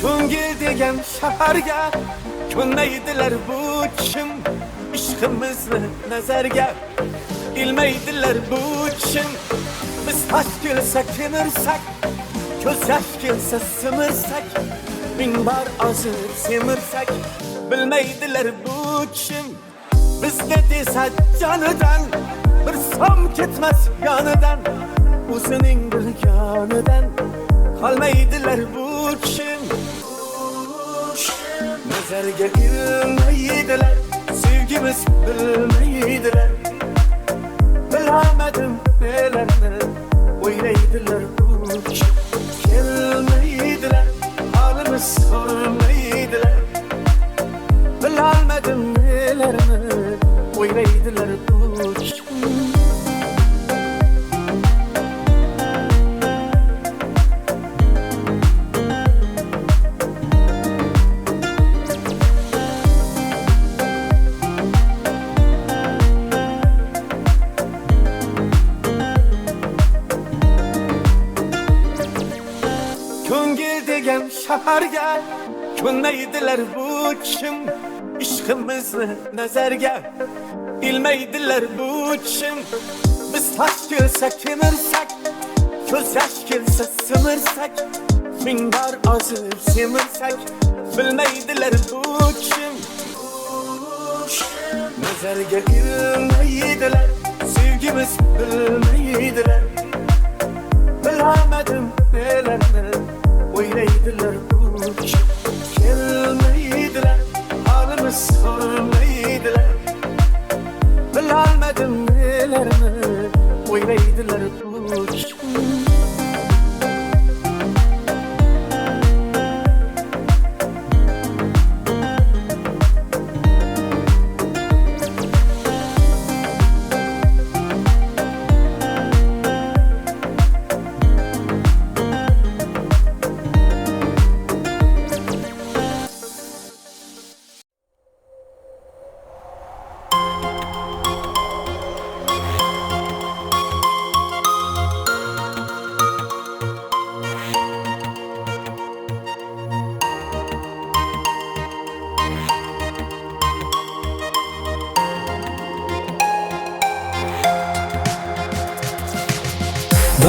Ko'ngil degan shaharga ko'nmaydilar bu kim ishqimizni nazarga ilmaydilar bu kim biz tash kelsa kemirsak ko'z yosh kelsa simirsak ming bor ozib semirsak bilmaydilar bu kim bizga desa jonidan bir so'm ketmas yonidan o'zining bilganidan qolmaydilar bu kim nazarga ilmaydilar sevgimiz bilmaydilar bilamadim nelarni o'ylaydilar bu kim kelmaydilar halimiz sormaydilar bilamadim nelarni o'ylaydilar bu kim Ko'ngil degan shaharga ko'nmaydilar bu kim ishqimizni nazarga ilmaydilar bu kim biz tash kelsa kemirsak ko'z yosh kelsa simirsak ming bor ozib semirsak bilmaydilar bu kim nazarga ilmaydilar sevgimiz bilmaydilar bilamadim nelarni o'ylaydilar bu kim kelmaydilar halimiz sormaydilar bilamadim nelarni o'ylaydilar bu kim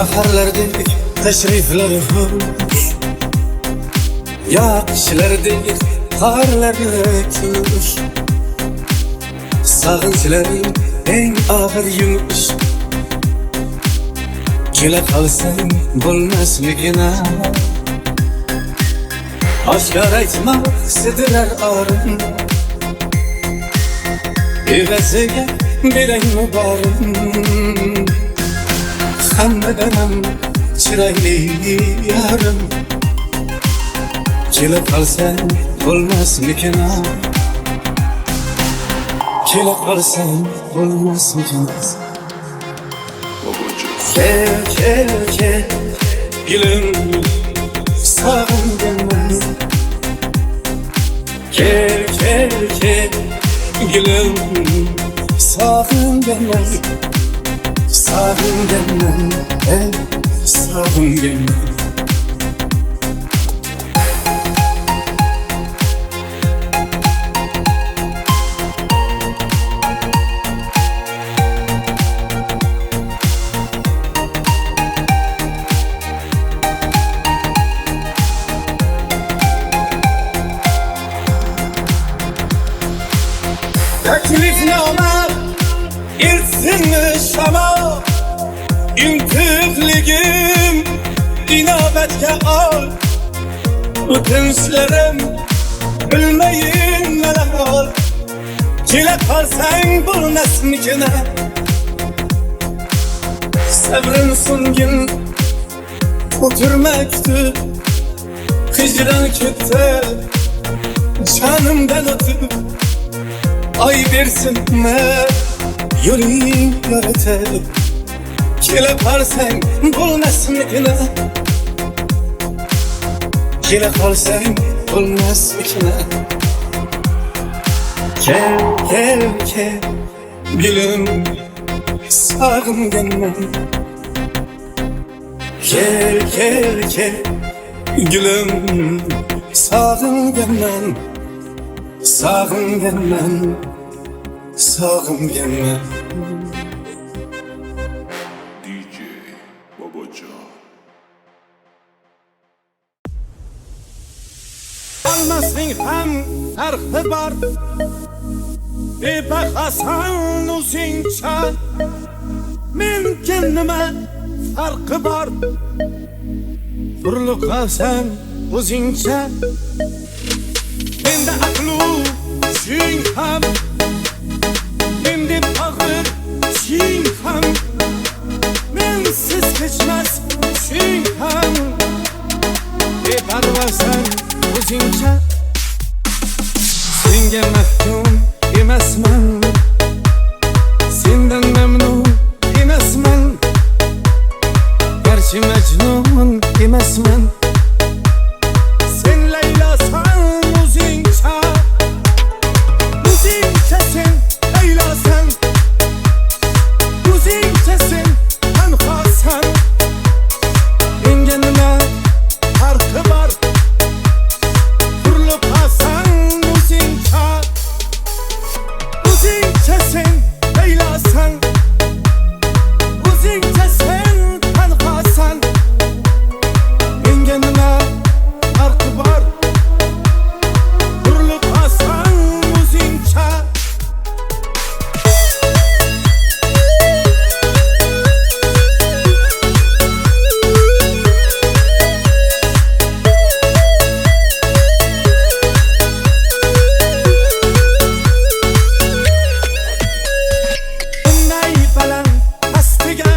Baharlardek tashriflari xush yoqishlardek qorlarni tush sog'inchlaring eng og'ir yumush kela qolsang bo'lmasligini oshkor aytmoqsidilar orim evaziga beraymi borim hammadanam chiroyli yarim kelib qolsang bo'lmasmikin kelib qolsang bo'lmasmikin kel gülüm sog'inganman kel gülüm sog'inganman sog'inganman Teklifname ilsinmi şama İntikligim inabetke al Ötünçlerim bilmeyin neler ol Kile kalsan bulmasmikine Sabrın sungin oturmaktu Hicran kitti canımdan ötüp Ay versinme yolun yaratır Kile kalsan bulmasmikine Kile kalsan bulmasmikine Kel gülüm sağımdanman Kel gülüm Sağınganman, sağınganman, sağınganman. DJ Babacan. Olmasning ham farqi bor, bebahosan o'zingcha. Menga nima farqi bor, burilib qolsam o'zingcha. Menda aqlu sing ham, menda og'ir sing ham, mensiz kechmas sing ham. Beparvosan o'zingcha, senga mahkum emasman, sendan mamnun emasman, garchi majnun emasman. Sen laylasan o'zingcha, o'zingcha sen laylasan, o'zingcha sen tanhosan. Menga nima farqi bor, burilib qolsang o'zingcha. O'zingcha sen laylasan, o'zingcha sen tanhosan. Menga nima farqi bor, burilib qolsang o'zingcha. Bunday baland pastiga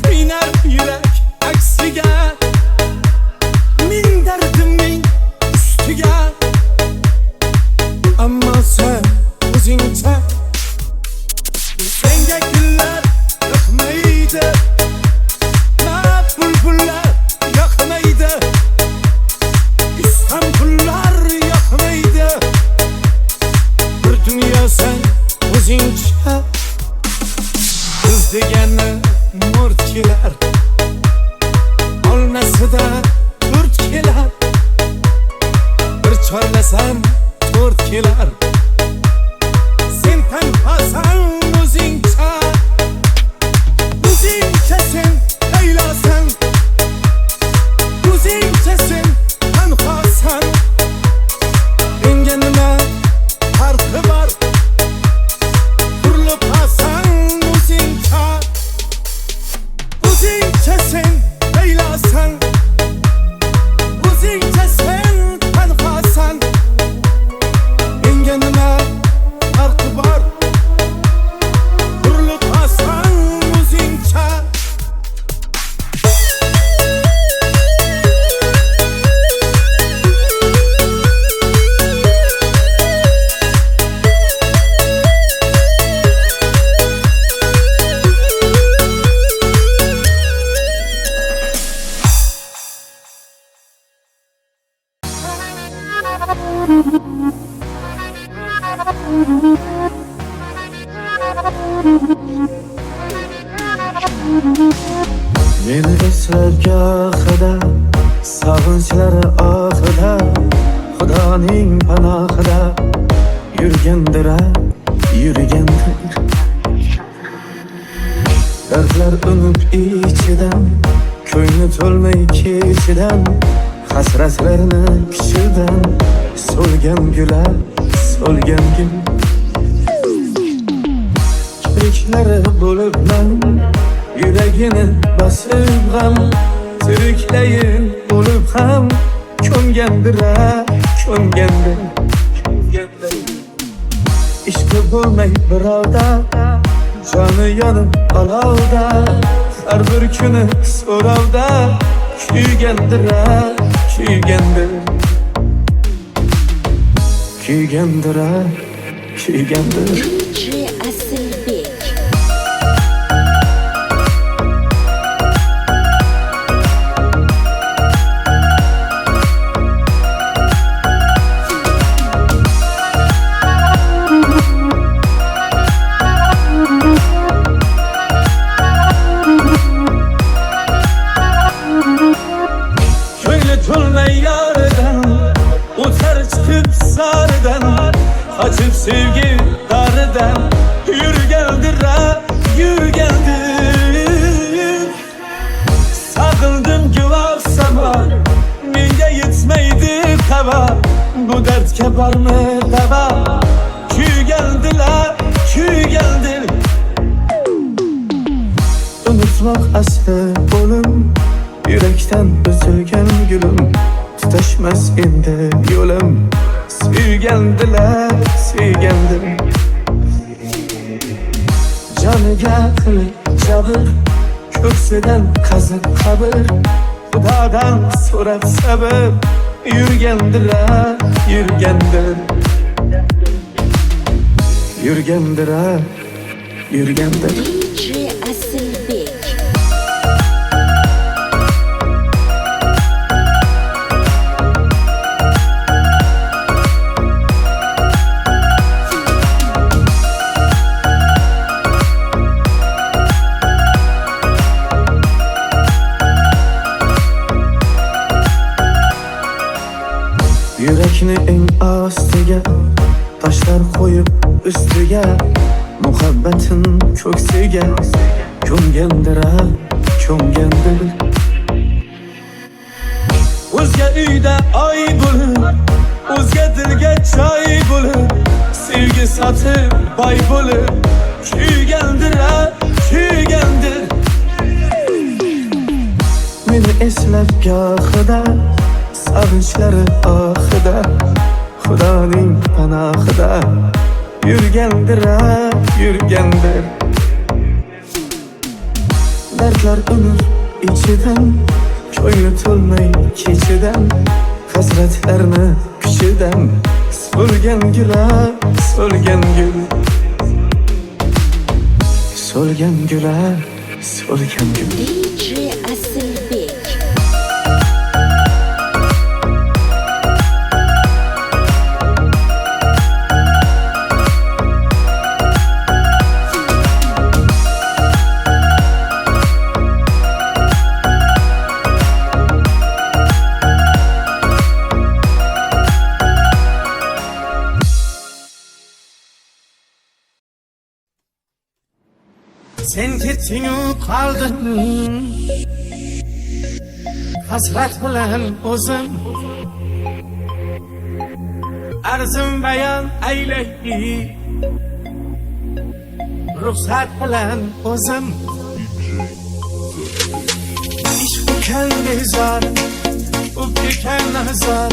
kuynar yurak aksiga, ming dardimning ustiga. Ammo sen o'zingcha, senga gullar yoqmaydi, na bulbullar yoqmaydi, Istanbullar yoqmaydi. Bir dunyo sen o'zingcha, biz degani murt kelar, olmasida to'rt kelar. Bir chorlasam to'rt kelar. Sen tanhosan o'zingcha, o'zingcha sen laylasan, o'zingcha sen tanhosan. Menga nima farqi bor, burilib qolsang o'zingcha. O'zingcha sen laylasan, o'zingcha sen tanhosan. Menga nima farqi bor, burilib qolsang o'zingcha. Meni eslab gohida, sog'inchlari ohida, Xudoning panohida yurgandir, yurgandir. Dardlar unib ichidan, ko'ngli to'lmay kechidan, hasratlarni kuchidan so'lgan gular, so'lgan gul. Kipriklari bo'libman, yuragini bosib g'am, tiriklayin bo'lib ham ko'ngandir, ko'ngandir. Ishqi bo'lmay birovda, joni yonib olovda, har bir kuni so'rovda kuygandir, kuygandir. Kuygandir, kuygandir. DJ Asilbek. Ko'ngli to'lmay yoridan o'tar chiqib saridan qochib sevgi daridan yurgandir sog'indim guvoh samon menga yetmaydi xabar bu dardga bormi davo kuygandir unutmoq asli o'lim yurakdan uzilgan gulim tutashmas endi yo'lim sevgandilar joniga qilib jabr ko'ksidan qazib qabr xudodan so'rab sabr yurgandir DJ Asilbek. Yurakni eng ostiga tashlar qo'yib ustiga muhabbatin ko'ksiga ko'mgandir o'zga uyda oy bo'lib o'zga dilga choy bo'lib sevgi sotib boy bo'lib kuygandir meni eslab gohida sog'inchlari oxida xudoning panohida yurgandir dardlar umr ichidan ko'ngli to'lmay kechidan hasratlarni kuchidan so'lgan gul DJ Asilbek. Sen ketding-u qolding hasrat bilan o'zim arzim bayon aylaydi ruxsat bilan o'zim ish ekan bezor ekan nazar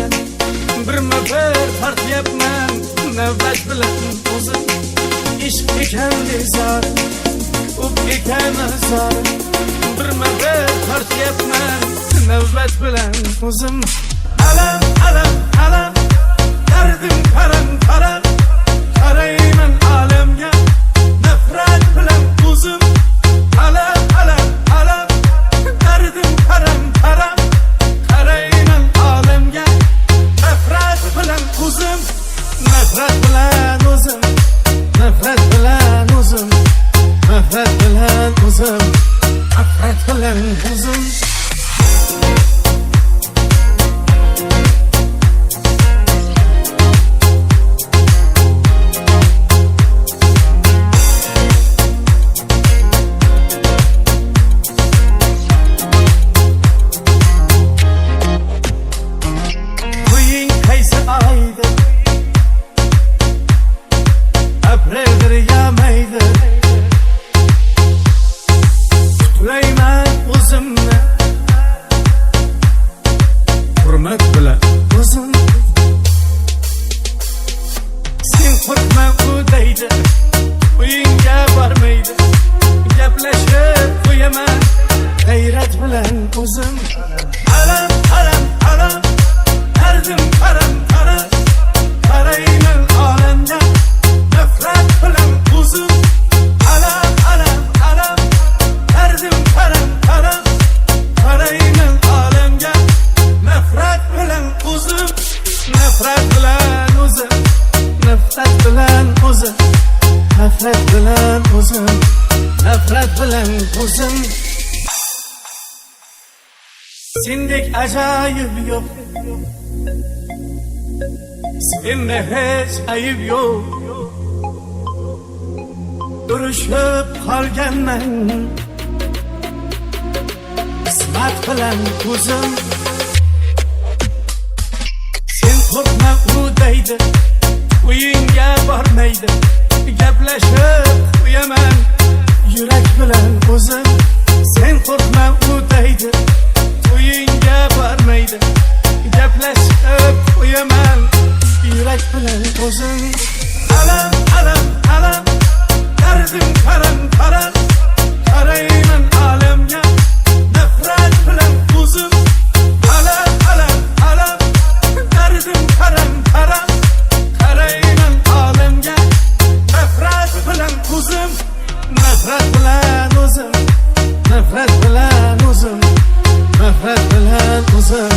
birma-bir tortyapman navbat bilan o'zim ish ekan bezor ekan nazar birma-bir tortyapman navbat bilan o'zim alam dardim qaram qarayman olamga nafrat bilan o'zim alam dardim qaram qarayman olamga nafrat bilan o'zim nafrat bilan o'zim nafrat bilan o'zim nafrat bilan o'zim Qo'ying qaysi oydir apreldir ya maydir Qutlayman o'zimni hurmat bilan o'zim sen qo'rqma u deydi uyingga bormaydi gaplashib qo'yaman g'ayrat bilan o'zim alam dardim qaram qarayman olamga nafrat bilan o'zim alam dardim qaram qarayman olamga nafrat bilan o'zim nafrat bilan o'zim nafrat bilan o'zim nafrat bilan o'zim nafrat bilan o'zim sendek ajoyib yo'q, senda hech ayib yo'q. Urushib qolganman qismat bilan o'zim. Sen qo'rqma u deydi, uyingga bormaydi, gaplashib qo'yaman yurak bilan o'zim. Sen qo'rqma u deydi, uyingga bormaydi, gaplashib qo'yaman yurak bilan o'zim. Alam alam alam, dardim karam karam, qarayman alamga nafrat bilan o'zim. Alam alam alam, dardim karam karam, qarayman alamga nafrat bilan o'zim. Nafrat bilan o'zim, nafrat bilan o'zim, nafrat bilan o'zim,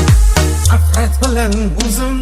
nafrat bilan o'zim.